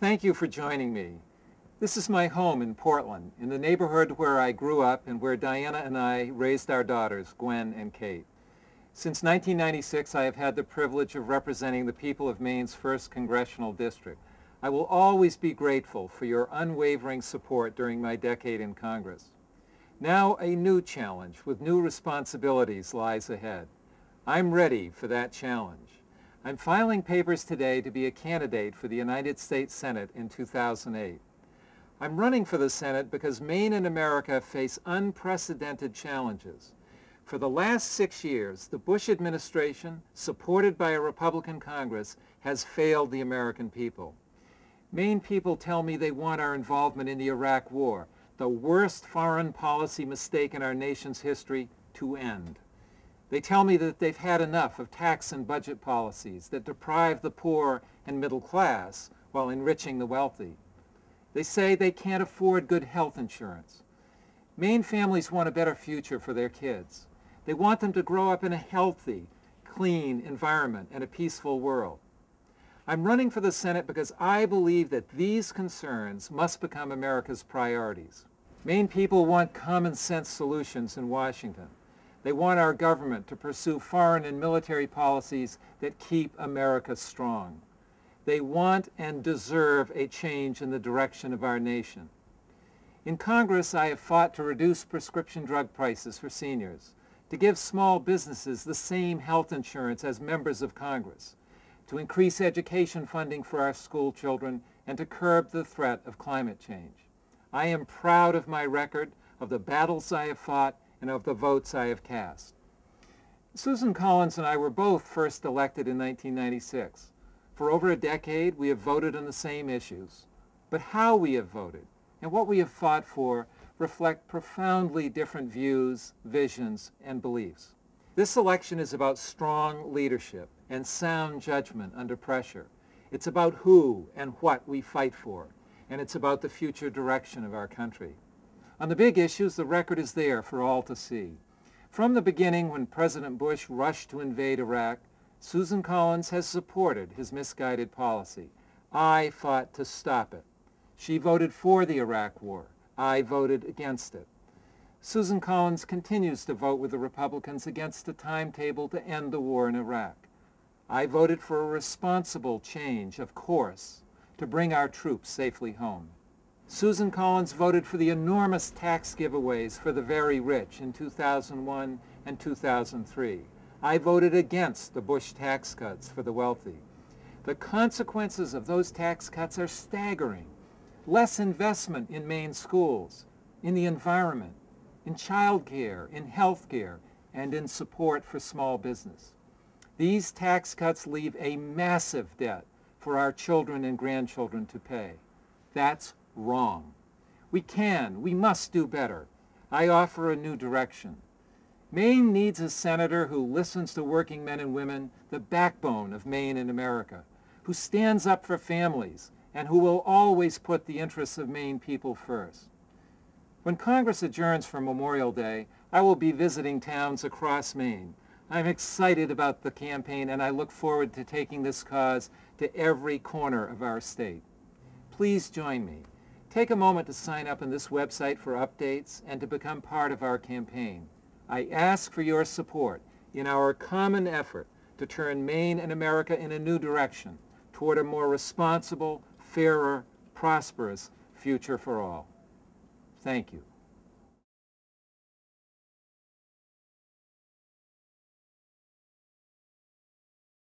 Thank you for joining me. This is my home in Portland, in the neighborhood where I grew up and where Diana and I raised our daughters, Gwen and Kate. Since 1996, I have had the privilege of representing the people of Maine's 1st Congressional District. I will always be grateful for your unwavering support during my decade in Congress. Now a new challenge with new responsibilities lies ahead. I'm ready for that challenge. I'm filing papers today to be a candidate for the United States Senate in 2008. I'm running for the Senate because Maine and America face unprecedented challenges. For the last 6 years, the Bush administration, supported by a Republican Congress, has failed the American people. Maine people tell me they want our involvement in the Iraq War, the worst foreign policy mistake in our nation's history, to end. They tell me that they've had enough of tax and budget policies that deprive the poor and middle class while enriching the wealthy. They say they can't afford good health insurance. Maine families want a better future for their kids. They want them to grow up in a healthy, clean environment and a peaceful world. I'm running for the Senate because I believe that these concerns must become America's priorities. Maine people want common sense solutions in Washington. They want our government to pursue foreign and military policies that keep America strong. They want and deserve a change in the direction of our nation. In Congress, I have fought to reduce prescription drug prices for seniors, to give small businesses the same health insurance as members of Congress, to increase education funding for our school children, and to curb the threat of climate change. I am proud of my record, of the battles I have fought, and of the votes I have cast. Susan Collins and I were both first elected in 1996. For over a decade, we have voted on the same issues. But how we have voted and what we have fought for reflect profoundly different views, visions, and beliefs. This election is about strong leadership and sound judgment under pressure. It's about who and what we fight for, and it's about the future direction of our country. On the big issues, the record is there for all to see. From the beginning, when President Bush rushed to invade Iraq, Susan Collins has supported his misguided policy. I fought to stop it. She voted for the Iraq War. I voted against it. Susan Collins continues to vote with the Republicans against a timetable to end the war in Iraq. I voted for a responsible change of course to bring our troops safely home. Susan Collins voted for the enormous tax giveaways for the very rich in 2001 and 2003. I voted against the Bush tax cuts for the wealthy. The consequences of those tax cuts are staggering. Less investment in Maine schools, in the environment, in child care, in health care, and in support for small business. These tax cuts leave a massive debt for our children and grandchildren to pay. That's wrong. We must do better. I offer a new direction. Maine needs a senator who listens to working men and women, the backbone of Maine and America, who stands up for families, and who will always put the interests of Maine people first. When Congress adjourns for Memorial Day, I will be visiting towns across Maine. I'm excited about the campaign, and I look forward to taking this cause to every corner of our state. Please join me. Take a moment to sign up on this website for updates and to become part of our campaign. I ask for your support in our common effort to turn Maine and America in a new direction toward a more responsible, fairer, prosperous future for all. Thank you.